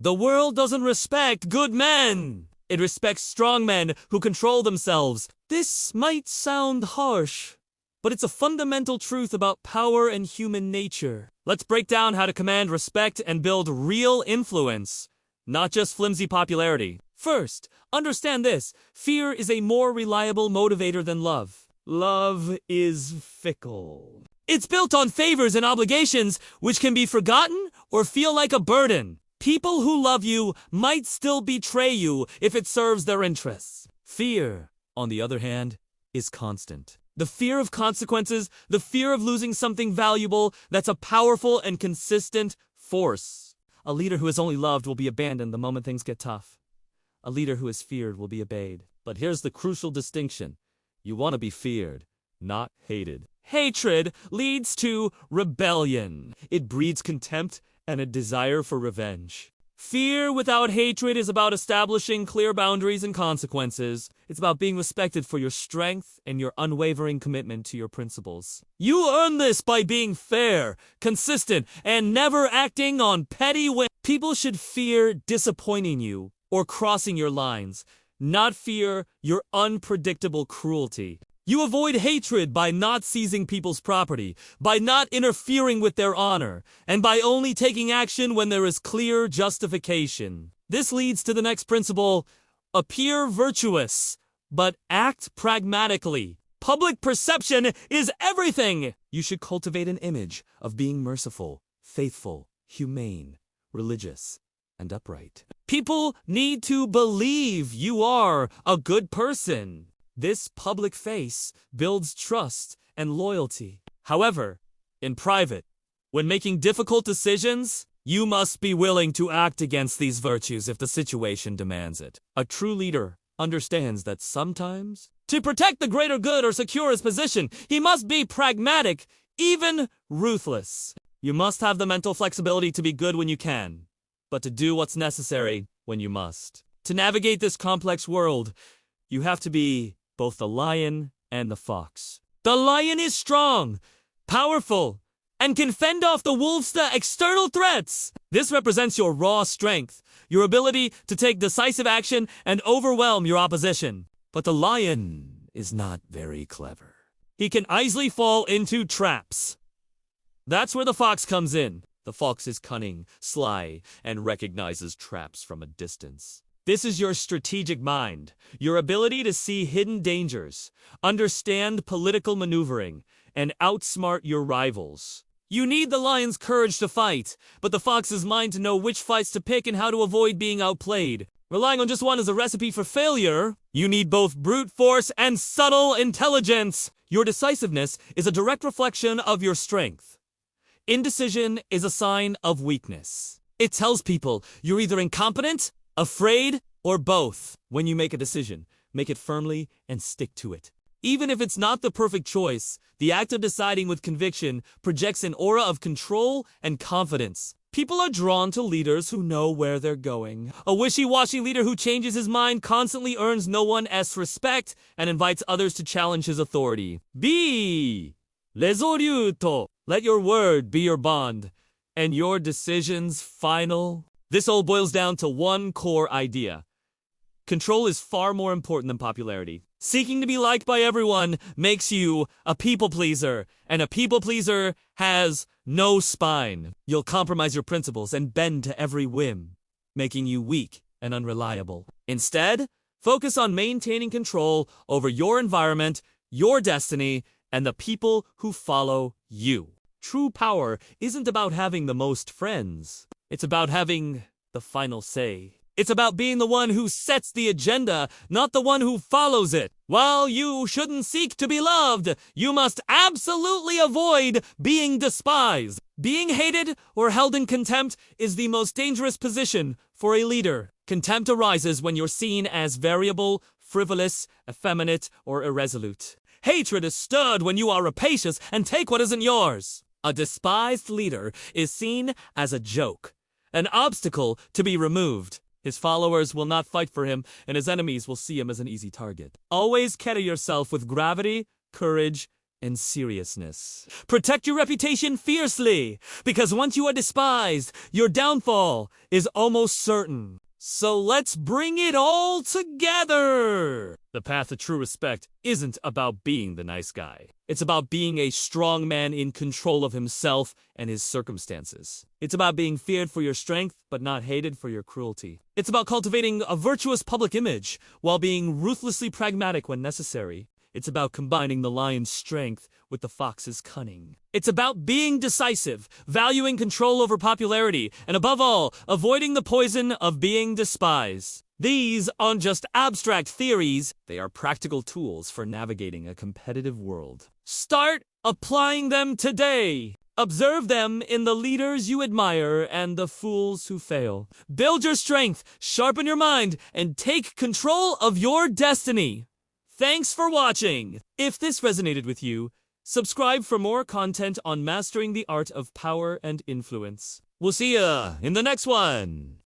The world doesn't respect good men. It respects strong men who control themselves. This might sound harsh, but it's a fundamental truth about power and human nature. Let's break down how to command respect and build real influence, not just flimsy popularity. First, understand this. Fear is a more reliable motivator than love. Love is fickle. It's built on favors and obligations, which can be forgotten or feel like a burden. People who love you might still betray you if it serves their interests. Fear, on the other hand, is constant. The fear of consequences, the fear of losing something valuable, that's a powerful and consistent force. A leader who is only loved will be abandoned the moment things get tough. A leader who is feared will be obeyed. But here's the crucial distinction. You want to be feared, not hated. Hatred leads to rebellion. It breeds contempt and a desire for revenge. Fear without hatred is about establishing clear boundaries and consequences. It's about being respected for your strength and your unwavering commitment to your principles. You earn this by being fair, consistent, and never acting on petty whims. People should fear disappointing you or crossing your lines, not fear your unpredictable cruelty. You avoid hatred by not seizing people's property, by not interfering with their honor, and by only taking action when there is clear justification. This leads to the next principle: appear virtuous, but act pragmatically. Public perception is everything! You should cultivate an image of being merciful, faithful, humane, religious, and upright. People need to believe you are a good person. This public face builds trust and loyalty. However, in private, when making difficult decisions, you must be willing to act against these virtues if the situation demands it. A true leader understands that sometimes, to protect the greater good or secure his position, he must be pragmatic, even ruthless. You must have the mental flexibility to be good when you can, but to do what's necessary when you must. To navigate this complex world, you have to be both the lion and the fox. The lion is strong, powerful, and can fend off the wolf's external threats. This represents your raw strength, your ability to take decisive action and overwhelm your opposition. But the lion is not very clever. He can easily fall into traps. That's where the fox comes in. The fox is cunning, sly, and recognizes traps from a distance. This is your strategic mind, your ability to see hidden dangers, understand political maneuvering, and outsmart your rivals. You need the lion's courage to fight, but the fox's mind to know which fights to pick and how to avoid being outplayed. Relying on just one is a recipe for failure. You need both brute force and subtle intelligence. Your decisiveness is a direct reflection of your strength. Indecision is a sign of weakness. It tells people you're either incompetent, afraid, or both. When you make a decision, make it firmly and stick to it. Even if it's not the perfect choice, the act of deciding with conviction projects an aura of control and confidence. People are drawn to leaders who know where they're going. A wishy-washy leader who changes his mind constantly earns no one's respect and invites others to challenge his authority. Be resolute. Let your word be your bond, and your decisions final. This all boils down to one core idea. Control is far more important than popularity. Seeking to be liked by everyone makes you a people pleaser, and a people pleaser has no spine. You'll compromise your principles and bend to every whim, making you weak and unreliable. Instead, focus on maintaining control over your environment, your destiny, and the people who follow you. True power isn't about having the most friends. It's about having the final say. It's about being the one who sets the agenda, not the one who follows it. While you shouldn't seek to be loved, you must absolutely avoid being despised. Being hated or held in contempt is the most dangerous position for a leader. Contempt arises when you're seen as variable, frivolous, effeminate, or irresolute. Hatred is stirred when you are rapacious and take what isn't yours. A despised leader is seen as a joke, an obstacle to be removed. His followers will not fight for him, and his enemies will see him as an easy target. Always carry yourself with gravity, courage, and seriousness. Protect your reputation fiercely, because once you are despised, your downfall is almost certain. So let's bring it all together! The path to true respect isn't about being the nice guy. It's about being a strong man in control of himself and his circumstances. It's about being feared for your strength, but not hated for your cruelty. It's about cultivating a virtuous public image while being ruthlessly pragmatic when necessary. It's about combining the lion's strength with the fox's cunning. It's about being decisive, valuing control over popularity, and above all, avoiding the poison of being despised. These aren't just abstract theories, they are practical tools for navigating a competitive world. Start applying them today. Observe them in the leaders you admire and the fools who fail. Build your strength, sharpen your mind, and take control of your destiny. Thanks for watching! If this resonated with you, subscribe for more content on mastering the art of power and influence. We'll see ya in the next one!